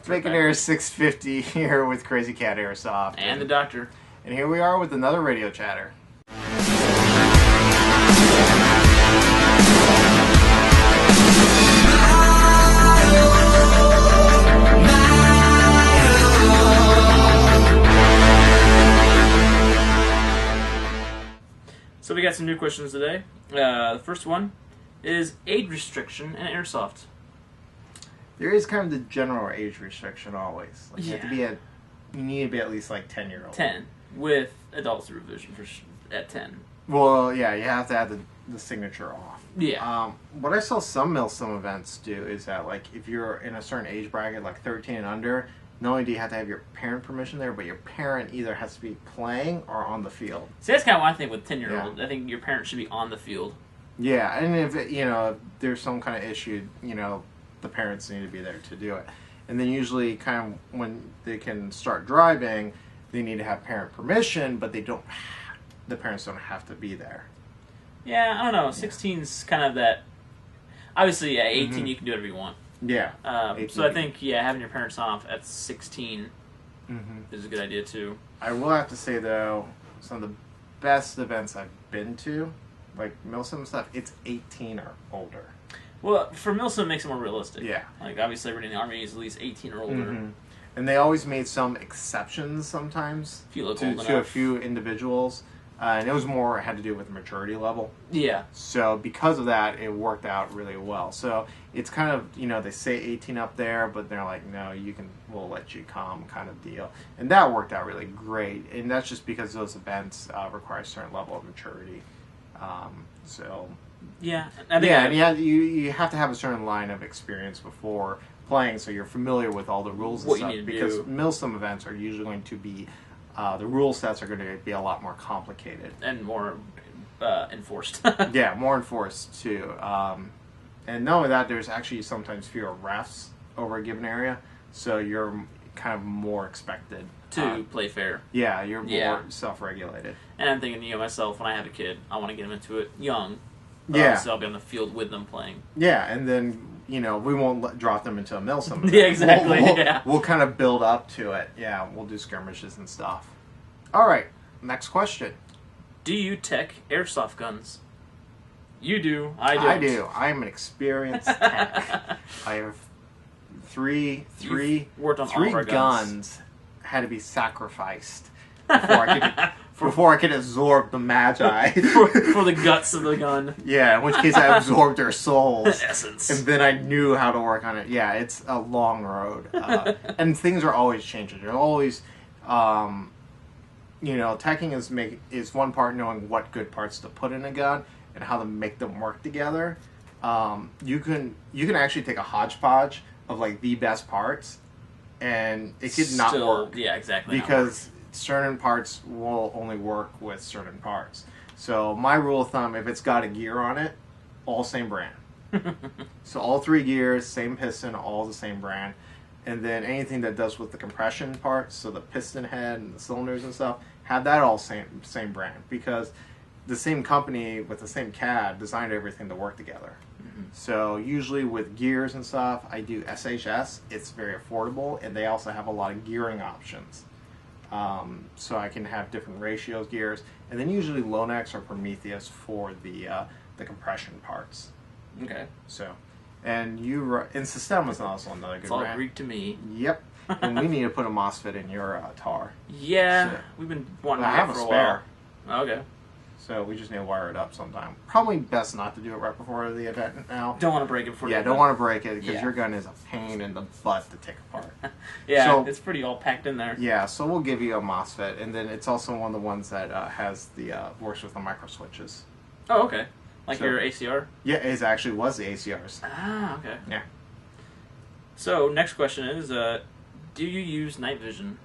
Bacon Air 650 here with Crazy Cat Airsoft. And the Doctor. And here we are with another radio chatter. So we got some new questions today. The first one is age restriction in Airsoft. There is kind of the general age restriction always. Like you have to be you need to be at least like 10-year-old. 10 with adult supervision at 10. Well, yeah, you have to have the signature off. Yeah. What I saw some Milsim events do is that like if you're in a certain age bracket, like 13 and under, not only do you have to have your parent permission there, but your parent either has to be playing or on the field. See, that's kind of what I think with 10-year-old. I think your parents should be on the field. Yeah, and if if there's some kind of issue, the parents need to be there to do it. And then usually kind of when they can start driving, they need to have parent permission, but the parents don't have to be there. Yeah, I don't know. 16's kind of that. Obviously, at 18 you can do whatever you want. Yeah. So I think, having your parents off at 16 is a good idea, too. I will have to say, though, some of the best events I've been to, like Milsim stuff, it's 18 or older. Well, for Milsim, it makes it more realistic. Yeah. Like, obviously, everybody in the Army is at least 18 or older. And they always made some exceptions sometimes to a few individuals. And it was had to do with maturity level. Yeah. So because of that, it worked out really well. So it's kind of, they say 18 up there, but they're like, no, we'll let you come kind of deal. And that worked out really great. And that's just because those events require a certain level of maturity. Yeah. And you have to have a certain line of experience before playing, so you're familiar with all the rules and stuff. Because Milsim events are usually going to be the rule sets are going to be a lot more complicated and more enforced. Yeah, more enforced too. And not only that, there's actually sometimes fewer refs over a given area, so you're kind of more expected to play fair. Yeah, you're more self-regulated. And I'm thinking, myself, when I have a kid, I want to get him into it young. So I'll be on the field with them playing. Yeah, and then we won't drop them into a Milsim. Yeah, exactly. We'll kind of build up to it. Yeah, we'll do skirmishes and stuff. All right, next question. Do you tech airsoft guns? You do. I don't. I do. I am an experienced tech. I have three guns had to be sacrificed before I could absorb the magi for the guts of the gun. Yeah, in which case I absorbed their souls. Essence. And then I knew how to work on it. Yeah, it's a long road. And things are always changing. They're always, teching is one part, knowing what good parts to put in a gun and how to make them work together. You can actually take a hodgepodge of like the best parts, and it could not work. Yeah, exactly. Because certain parts will only work with certain parts. So my rule of thumb, if it's got a gear on it, all same brand. So all 3 gears, same piston, all the same brand. And then anything that does with the compression parts, so the piston head and the cylinders and stuff, have that all same brand. Because the same company with the same CAD designed everything to work together. So usually with gears and stuff, I do SHS. It's very affordable, and they also have a lot of gearing options. So I can have different ratios gears, and then usually Lonex or Prometheus for the compression parts. Okay. So, and Sistema's also another good It's all brand. Greek to me. Yep. And we need to put a MOSFET in your TAR. Yeah, so, we've been wanting to do that for a while. Okay. So we just need to wire it up sometime. Probably best not to do it right before the event now. Don't want to break it before the event. Don't want to break it because your gun is a pain in the butt to take apart. It's pretty all packed in there. Yeah, so we'll give you a MOSFET, and then it's also one of the ones that works with the micro switches. Oh, okay. Like your ACR? Yeah, it actually was the ACRs. Ah, okay. Yeah. So, next question is, do you use night vision?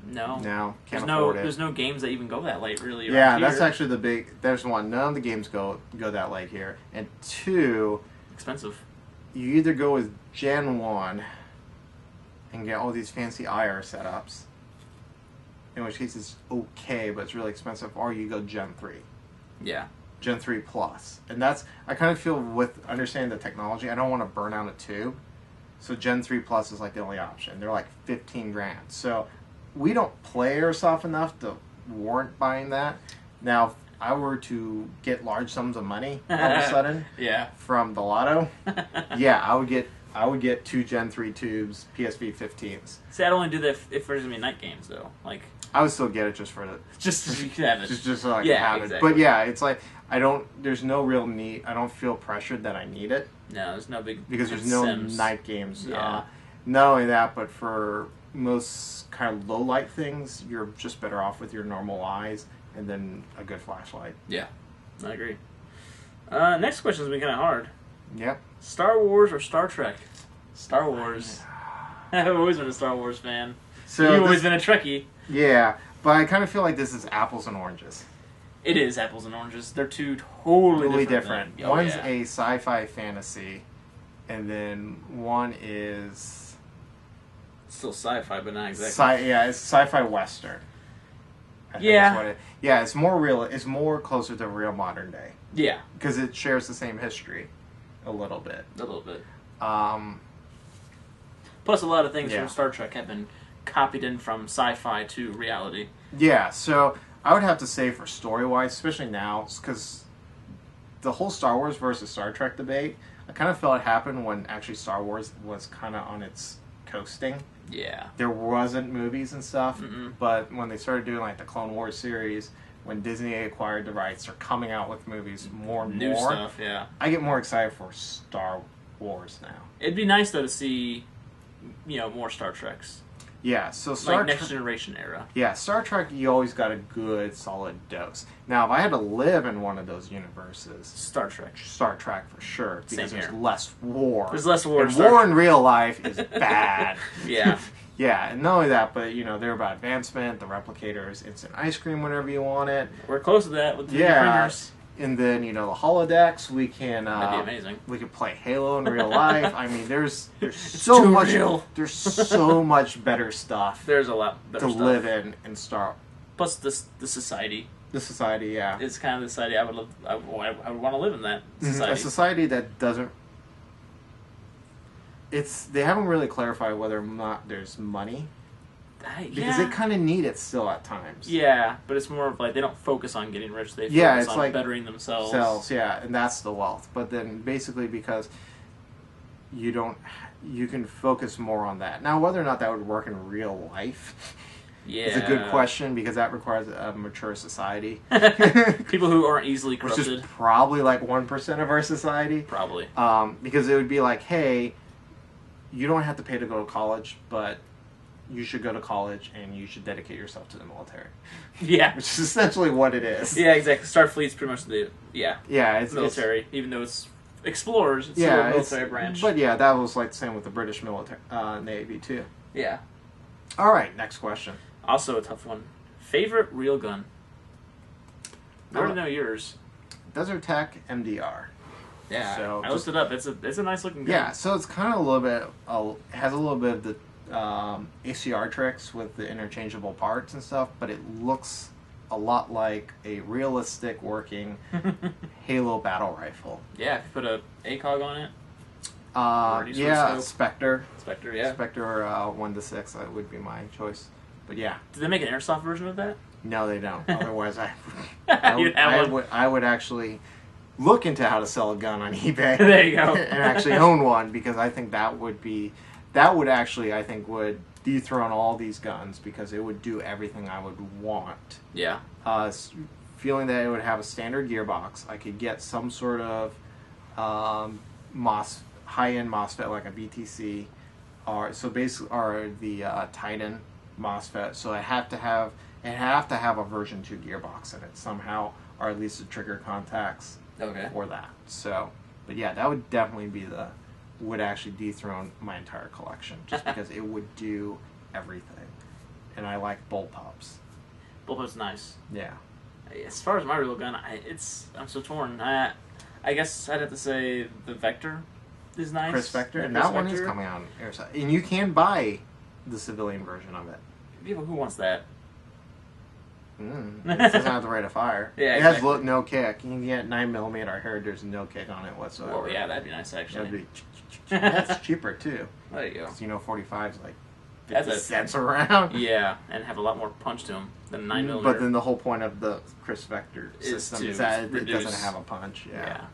No. No, can't afford it. There's no games that even go that late, really. Yeah, that's actually there's one. None of the games go that late here. And 2... expensive. You either go with Gen 1 and get all these fancy IR setups, in which case it's okay, but it's really expensive, or you go Gen 3. Yeah. Gen 3 Plus. And I kind of feel with understanding the technology, I don't want to burn out a tube. So Gen 3 Plus is like the only option. They're like 15 grand. So we don't play Airsoft enough to warrant buying that. Now, if I were to get large sums of money all of a sudden Yeah. from the lotto, yeah, I would get 2 Gen 3 tubes, PSV 15s. See, I'd only do that if there's gonna be night games though. Like, I would still get it just for the just so you can have it. just so I can Yeah, have exactly. it. But yeah, it's like there's no real need. I don't feel pressured that I need it No, there's no big because there's no Sims. night games. Yeah. Not only that, but for most kind of low light things, you're just better off with your normal eyes and then a good flashlight. Yeah, I agree. Next question is gonna be kind of hard. Yep. Star Wars or Star Trek? Star Wars. I've always been a Star Wars fan. So You've always been a Trekkie. Yeah, but I kind of feel like this is apples and oranges. It is apples and oranges. They're two totally different. things. Oh, One's yeah. a sci-fi fantasy, and then one is Still sci-fi, but not exactly. it's sci-fi western. I think Yeah. is what it's more real. It's more closer to real modern day Yeah, because it shares the same history, a little bit. a little bit. Um, Plus, a lot of things Yeah. from Star Trek have been copied in from sci-fi to reality. yeah, so I would have to say for story-wise, especially now, because the whole Star Wars versus Star Trek debate, I kind of felt it happened when actually Star Wars was kind of on its coasting. Yeah. There wasn't movies and stuff, Mm-mm. but when they started doing like the Clone Wars series, when Disney acquired the rights, they're coming out with movies more and New more. stuff, yeah. I get more excited for Star Wars now. It'd be nice, though, to see, more Star Treks. Yeah, so Like Next Generation era. Yeah, Star Trek, you always got a good, solid dose. Now, if I had to live in one of those universes, Star Trek. Star Trek for sure, because Same there's here. less war. There's less war in And Star war Trek. in real life is bad. Yeah. Yeah, and not only that, but, they're about advancement, the replicators, instant ice cream whenever you want it. We're close to that with the Yeah. printers. And then, the holodecks, we can... That'd be amazing. We can play Halo in real life. I mean, there's so too much... real. There's so much better stuff There's a lot better to stuff. live in Star... Plus, the society. The society, yeah. It's kind of the society I would live. I would want to live in that society. A society that doesn't... They haven't really clarified whether or not there's money. Because they kind of need it still at times. Yeah, but it's more of like they don't focus on getting rich. They focus Yeah, it's on like bettering themselves. Selves, yeah, and that's the wealth. But then basically because you can focus more on that. Now, whether or not that would work in real life Yeah. is a good question because that requires a mature society. People who aren't easily Which corrupted. is probably like 1% of our society. Probably. Because it would be like, hey, you don't have to pay to go to college, but you should go to college and you should dedicate yourself to the military. Yeah. Which is essentially what it is. Yeah, exactly. Starfleet's pretty much the It's military, even though it's explorers. It's still yeah, a military branch. But yeah, that was like the same with the British military Navy too. Yeah. All right, next question. Also a tough one. Favorite real gun? I already know yours. Desert Tech MDR. Yeah, So I looked it up. It's a nice looking gun. Yeah, so it's kind of a little bit. It has a little bit of the ACR tricks with the interchangeable parts and stuff, but it looks a lot like a realistic working Halo battle rifle. Yeah, if you put a ACOG on it. Or any sort of Yeah, scope. Spectre. Spectre, yeah. Spectre 1-6 that would be my choice. But yeah, Did they make an airsoft version of that? no, they don't. Otherwise, You'd have one. I would actually look into how to sell a gun on eBay. There you go. And actually own one because I think that would actually I think would dethrone all these guns because it would do everything I would want. Yeah. Feeling that it would have a standard gearbox, I could get some sort of high-end MOSFET like a BTC, or the Titan MOSFET. So it have to have a version 2 gearbox in it somehow, or at least the trigger contacts Okay. for that. So, but yeah, that would definitely would actually dethrone my entire collection just because it would do everything, and I like bullpups. Bullpup's nice. Yeah. As far as my real gun, I'm so torn. I guess I'd have to say the Vector is nice. Chris Vector, The and Chris that one is Vector. coming out in Airsoft, and you can buy the civilian version of it. People, who wants that? It doesn't have the rate of fire. Yeah, it has exactly. no kick. You can get 9mm. I heard there's no kick on it whatsoever. Well, yeah, that'd be nice actually. That'd be that's cheaper too. There you go. 'Cause, 45's like That's 50 a- cents around. Yeah, and have a lot more punch to them than 9mm. But then the whole point of the Chris Vector Is system to is that it reduce- doesn't have a punch. Yeah.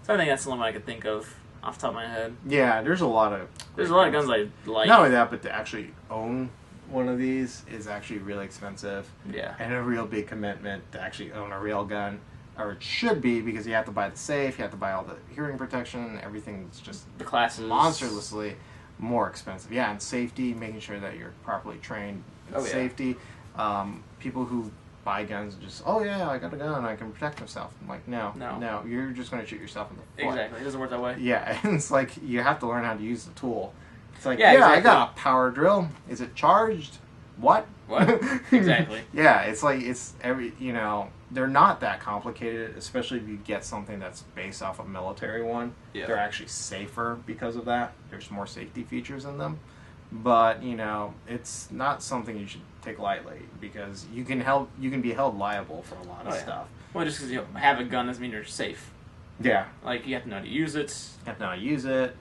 So I think that's the one I could think of off the top of my head. Yeah, there's a lot of Guns I like. Not only that, but to actually own one of these is actually really expensive. Yeah. And a real big commitment to actually own a real gun. Or it should be, because you have to buy the safe, you have to buy all the hearing protection, everything's just The classes. monstrously more expensive. Yeah, and safety, making sure that you're properly trained in safety. People who buy guns just, oh yeah, I got a gun, I can protect myself. I'm like, no, you're just going to shoot yourself in the foot. Exactly, it doesn't work that way. Yeah, and it's like, you have to learn how to use the tool. It's like, Yeah, I exactly. got a power drill. Is it charged? What? Exactly. Yeah, it's like, they're not that complicated, especially if you get something that's based off a military one. Yeah. They're actually safer because of that. There's more safety features in them. But, it's not something you should take lightly, because you can be held liable for a lot of stuff. Well, just because you have a gun doesn't mean you're safe. Yeah. Like, you have to know how to use it. You have to know how to use it.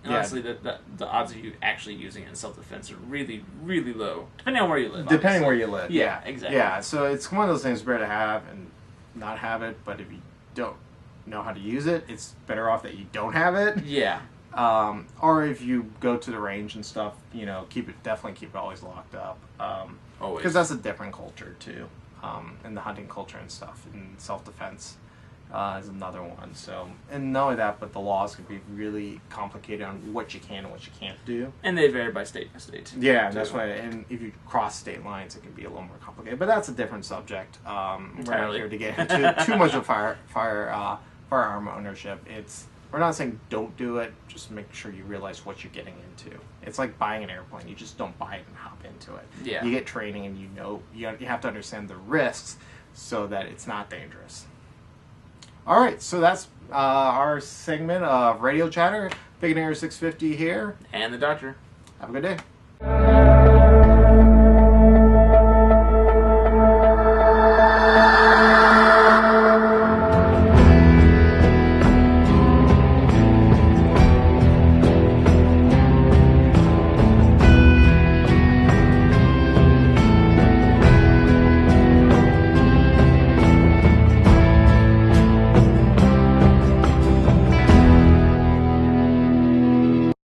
And honestly, the odds of you actually using it in self-defense are really, really low. Depending on where you live. Depending obviously. where you live. Yeah, exactly. Yeah, so it's one of those things better to have and not have it, but if you don't know how to use it, it's better off that you don't have it. Yeah. Or if you go to the range and stuff, definitely keep it always locked up. Always. Because that's a different culture too. And the hunting culture and stuff, and self-defense is another one. So, and not only that, but the laws can be really complicated on what you can and what you can't do. And they vary by state to state. Yeah, that's why. And if you cross state lines, it can be a little more complicated. But that's a different subject. We're not here to get into too much of firearm ownership. We're not saying don't do it. Just make sure you realize what you're getting into. It's like buying an airplane. You just don't buy it and hop into it. Yeah. You get training, and you have to understand the risks so that it's not dangerous. All right, so that's our segment of Radio Chatter. Big and Air 650 here. And the doctor. Have a good day.